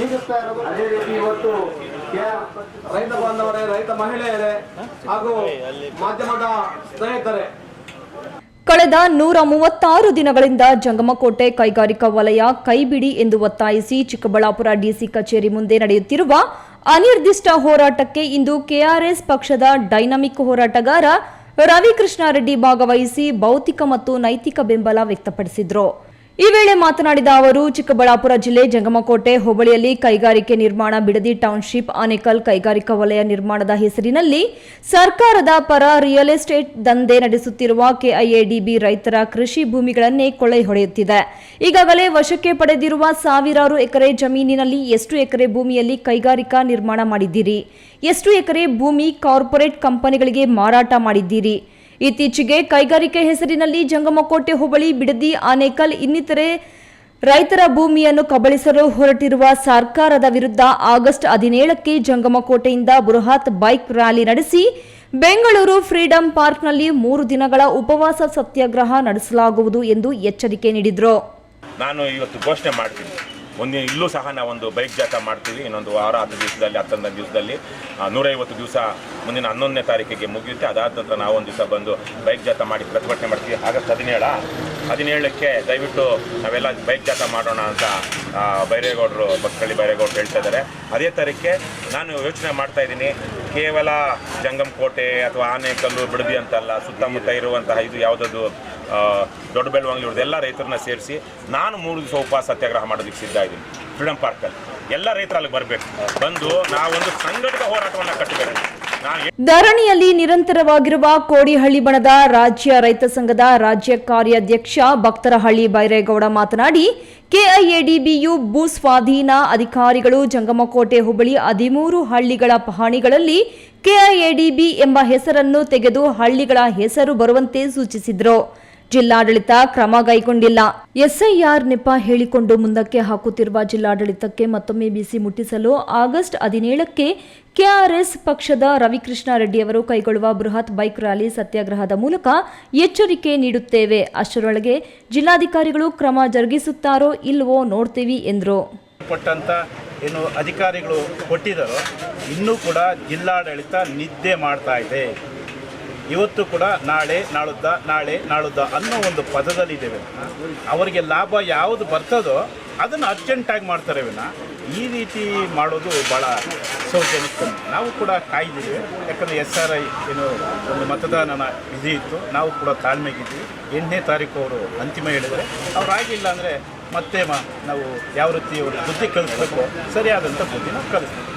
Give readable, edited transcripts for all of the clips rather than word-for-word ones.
ಅದೇ ರೀತಿ ಇವತ್ತು ರೈತ ಬಾಂಧವರೇ, ರೈತ ಮಹಿಳೆಯರೇ ಹಾಗೂ ಮಾಧ್ಯಮದ ಸ್ನೇಹಿತರೆ, ಕಳೆದ 136 ದಿನಗಳಿಂದ ಜಂಗಮಕೋಟೆ ಕೈಗಾರಿಕಾ ವಲಯ ಕೈಬಿಡಿ ಎಂದು ಒತ್ತಾಯಿಸಿ ಚಿಕ್ಕಬಳ್ಳಾಪುರ ಡಿಸಿ ಕಚೇರಿ ಮುಂದೆ ನಡೆಯುತ್ತಿರುವ ಅನಿರ್ದಿಷ್ಟ ಹೋರಾಟಕ್ಕೆ ಇಂದು ಕೆಆರ್ಎಸ್ ಪಕ್ಷದ ಡೈನಮಿಕ್ ಹೋರಾಟಗಾರ ರವಿಕೃಷ್ಣಾರೆಡ್ಡಿ ಭಾಗವಹಿಸಿ ಭೌತಿಕ ಮತ್ತು ನೈತಿಕ ಬೆಂಬಲ ವ್ಯಕ್ತಪಡಿಸಿದರು. ಈ ವೇಳೆ ಮಾತನಾಡಿದ ಅವರು, ಚಿಕ್ಕಬಳ್ಳಾಪುರ ಜಿಲ್ಲೆ ಜಂಗಮಕೋಟೆ ಹೋಬಳಿಯಲ್ಲಿ ಕೈಗಾರಿಕೆ ನಿರ್ಮಾಣ, ಬಿಡದಿ ಟೌನ್ಶಿಪ್, ಆನೇಕಲ್ ಕೈಗಾರಿಕಾ ವಲಯ ನಿರ್ಮಾಣದ ಹೆಸರಿನಲ್ಲಿ ಸರ್ಕಾರದ ಪರ ರಿಯಲ್ ಎಸ್ಟೇಟ್ ದಂಧೆ ನಡೆಸುತ್ತಿರುವ ಕೆಐಎಡಿಬಿ ರೈತರ ಕೃಷಿ ಭೂಮಿಗಳನ್ನೇ ಕೊಳ್ಳೆ ಹೊಡೆಯುತ್ತಿದೆ. ಈಗಾಗಲೇ ವಶಕ್ಕೆ ಪಡೆದಿರುವ ಸಾವಿರಾರು ಎಕರೆ ಜಮೀನಿನಲ್ಲಿ ಎಷ್ಟು ಎಕರೆ ಭೂಮಿಯಲ್ಲಿ ಕೈಗಾರಿಕಾ ನಿರ್ಮಾಣ ಮಾಡಿದ್ದೀರಿ? ಎಷ್ಟು ಎಕರೆ ಭೂಮಿ ಕಾರ್ಪೊರೇಟ್ ಕಂಪನಿಗಳಿಗೆ ಮಾರಾಟ ಮಾಡಿದ್ದೀರಿ? ಇತ್ತೀಚೆಗೆ ಕೈಗಾರಿಕೆ ಹೆಸರಿನಲ್ಲಿ ಜಂಗಮಕೋಟೆ ಹೋಬಳಿ, ಬಿಡದಿ, ಆನೇಕಲ್ ಇನ್ನಿತರೆ ರೈತರ ಭೂಮಿಯನ್ನು ಕಬಳಿಸಲು ಹೊರಟಿರುವ ಸರ್ಕಾರದ ವಿರುದ್ಧ ಆಗಸ್ಟ್ 17ಕ್ಕೆ ಜಂಗಮಕೋಟೆಯಿಂದ ಬೃಹತ್ ಬೈಕ್ ರ್ಯಾಲಿ ನಡೆಸಿ ಬೆಂಗಳೂರು ಫ್ರೀಡಂ ಪಾರ್ಕ್ನಲ್ಲಿ 3 ದಿನಗಳ ಉಪವಾಸ ಸತ್ಯಾಗ್ರಹ ನಡೆಸಲಾಗುವುದು ಎಂದು ಎಚ್ಚರಿಕೆ ನೀಡಿದರು. ನಾನು ಇವತ್ತು ಘೋಷಣೆ ಮಾಡ್ತೀನಿ, ಇಲ್ಲೂ ಸಹ ನಾವೊಂದು ಬೈಕ್ ಜಾಥಾ ಮಾಡ್ತೀವಿ. ಇನ್ನೊಂದು ವಾರ 10 ದಿವಸದಲ್ಲಿ 11 ದಿವಸದಲ್ಲಿ 150 ದಿವಸ ಮುಂದಿನ 11ನೇ ತಾರೀಕಿಗೆ ಮುಗಿಯುತ್ತೆ. ಅದಾದ ನಂತರ ನಾವೊಂದು ದಿವಸ ಬಂದು ಬೈಕ್ ಜಾಥಾ ಮಾಡಿ ಪ್ರತಿಭಟನೆ ಮಾಡ್ತೀವಿ. ಆಗಸ್ಟ್ 17ಕ್ಕೆ ದಯವಿಟ್ಟು ನಾವೆಲ್ಲ ಬೈಕ್ ಜಾಥಾ ಮಾಡೋಣ ಅಂತ ಬೈರೇಗೌಡರು, ಬಕ್ಕಳ್ಳಿ ಬೈರೇಗೌಡರು ಹೇಳ್ತಾ ಇದ್ದಾರೆ. ಅದೇ ತಾರೀಕಿಗೆ ನಾನು ಯೋಚನೆ ಮಾಡ್ತಾ ಇದ್ದೀನಿ, ಕೇವಲ ಜಂಗಮಕೋಟೆ ಅಥವಾ ಆನೇಕಲ್ಲು, ಬಿಡದಿ ಅಂತಲ್ಲ, ಸುತ್ತಮುತ್ತ ಇರುವಂತಹ ಇದು ಯಾವುದಾದ್ರು ದೊಡ್ಡ ಬೆಳವಂಗಲಿ ಎಲ್ಲ ರೈತರನ್ನ ಸೇರಿಸಿ ನಾನು 3 ದಿವಸ ಉಪವಾಸ ಸತ್ಯಾಗ್ರಹ ಮಾಡೋದಕ್ಕೆ ಸಿದ್ಧ ಇದ್ದೀನಿ. ಫ್ರೀಡಂ ಪಾರ್ಕಲ್ಲಿ ಎಲ್ಲ ರೈತರು ಅಲ್ಲಿಗೆ ಬರಬೇಕು, ಬಂದು ನಾವೊಂದು ಸಂಘಟಿತ ಹೋರಾಟವನ್ನು ಕಟ್ಟಬೇಕು. ಧರಣಿಯಲ್ಲಿ ನಿರಂತರವಾಗಿರುವ ಕೋಡಿಹಳ್ಳಿ ಬಣದ ರಾಜ್ಯ ರೈತ ಸಂಘದ ರಾಜ್ಯ ಕಾರ್ಯಾಧ್ಯಕ್ಷ ಭಕ್ತರಹಳ್ಳಿ ಬೈರೇಗೌಡ ಮಾತನಾಡಿ, ಕೆಐಎಡಿಬಿಯು ಭೂ ಸ್ವಾಧೀನ ಅಧಿಕಾರಿಗಳು ಜಂಗಮಕೋಟೆ ಹೋಬಳಿ 13 ಹಳ್ಳಿಗಳ ಪಹಣಿಗಳಲ್ಲಿ ಕೆಐಎಡಿಬಿ ಎಂಬ ಹೆಸರನ್ನು ತೆಗೆದು ಹಳ್ಳಿಗಳ ಹೆಸರು ಬರುವಂತೆ ಸೂಚಿಸಿದರು. ಜಿಲ್ಲಾಡಳಿತ ಕ್ರಮ ಕೈಗೊಂಡಿಲ್ಲ. ಎಸ್ಐಆರ್ ನೆಪ ಹೇಳಿಕೊಂಡು ಮುಂದಕ್ಕೆ ಹಾಕುತ್ತಿರುವ ಜಿಲ್ಲಾಡಳಿತಕ್ಕೆ ಮತ್ತೊಮ್ಮೆ ಬಿಸಿ ಮುಟ್ಟಿಸಲು ಆಗಸ್ಟ್ 17ಕ್ಕೆ ಕೆಆರ್ಎಸ್ ಪಕ್ಷದ ರವಿಕೃಷ್ಣಾರೆಡ್ಡಿಯವರು ಕೈಗೊಳ್ಳುವ ಬೃಹತ್ ಬೈಕ್ ರ್ಯಾಲಿ ಸತ್ಯಾಗ್ರಹದ ಮೂಲಕ ಎಚ್ಚರಿಕೆ ನೀಡುತ್ತೇವೆ. ಅಷ್ಟರೊಳಗೆ ಜಿಲ್ಲಾಧಿಕಾರಿಗಳು ಕ್ರಮ ಜರುಗಿಸುತ್ತಾರೋ ಇಲ್ಲವೋ ನೋಡ್ತೀವಿ ಎಂದರು. ಏನು ಅಧಿಕಾರಿಗಳು ಕೊಟ್ಟಿದ್ದಾರೋ ಇನ್ನೂ ಕೂಡ ಜಿಲ್ಲಾಡಳಿತ ನಿದ್ದೆ ಮಾಡ್ತಾ ಇದೆ. ಇವತ್ತು ಕೂಡ ನಾಳೆ ನಾಳುದ್ದ ಅನ್ನೋ ಒಂದು ಪದದಲ್ಲಿದ್ದೇವೆ. ಅವರಿಗೆ ಲಾಭ ಯಾವುದು ಬರ್ತದೋ ಅದನ್ನು ಅರ್ಜೆಂಟಾಗಿ ಮಾಡ್ತಾರೆ ವಿನ ಈ ರೀತಿ ಮಾಡೋದು ಭಾಳ ಸೌಜನ್ಯಕ್ಕೆ. ನಾವು ಕೂಡ ಕಾಯ್ದಿದ್ದೀವಿ, ಯಾಕಂದರೆ SRI ಏನು ಒಂದು ಮತದಾನನ ವಿಧಿ ಇತ್ತು. ನಾವು ಕೂಡ ತಾಳ್ಮೆಗಿದ್ದೀವಿ. 8ನೇ ತಾರೀಕು ಅವರು ಅಂತಿಮ ಹೇಳಿದರೆ, ಅವರಾಗಿಲ್ಲ ಅಂದರೆ ಮತ್ತೆ ನಾವು ಯಾವ ರೀತಿ ಅವರು ಬುದ್ಧಿ ಕಲಿಸ್ಬೇಕು, ಸರಿಯಾದಂಥ ಬುದ್ಧಿನ ಕಲಿಸ್ಬೇಕು.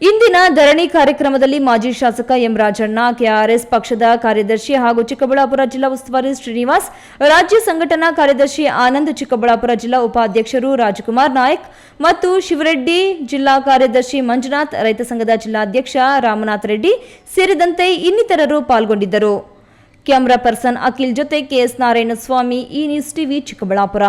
ಇಂದಿನ ಧರಣಿ ಕಾರ್ಯಕ್ರಮದಲ್ಲಿ ಮಾಜಿ ಶಾಸಕ ಎಂ ರಾಜಣ್ಣ, ಕೆಆರ್ಎಸ್ ಪಕ್ಷದ ಕಾರ್ಯದರ್ಶಿ ಹಾಗೂ ಚಿಕ್ಕಬಳ್ಳಾಪುರ ಜಿಲ್ಲಾ ಉಸ್ತುವಾರಿ ಶ್ರೀನಿವಾಸ್, ರಾಜ್ಯ ಸಂಘಟನಾ ಕಾರ್ಯದರ್ಶಿ ಆನಂದ್, ಚಿಕ್ಕಬಳ್ಳಾಪುರ ಜಿಲ್ಲಾ ಉಪಾಧ್ಯಕ್ಷರು ರಾಜಕುಮಾರ್ ನಾಯಕ್ ಮತ್ತು ಶಿವರೆಡ್ಡಿ, ಜಿಲ್ಲಾ ಕಾರ್ಯದರ್ಶಿ ಮಂಜುನಾಥ್, ರೈತ ಸಂಘದ ಜಿಲ್ಲಾಧ್ಯಕ್ಷ ರಾಮನಾಥ್ ರೆಡ್ಡಿ ಸೇರಿದಂತೆ ಇನ್ನಿತರರು ಪಾಲ್ಗೊಂಡಿದ್ದರು. ಕ್ಯಾಮರಾ ಪರ್ಸನ್ ಅಖಿಲ್ ಜೊತೆ ಕೆಎಸ್ ನಾರಾಯಣಸ್ವಾಮಿ, ಈ ನ್ಯೂಸ್ ಟಿವಿ, ಚಿಕ್ಕಬಳ್ಳಾಪುರ.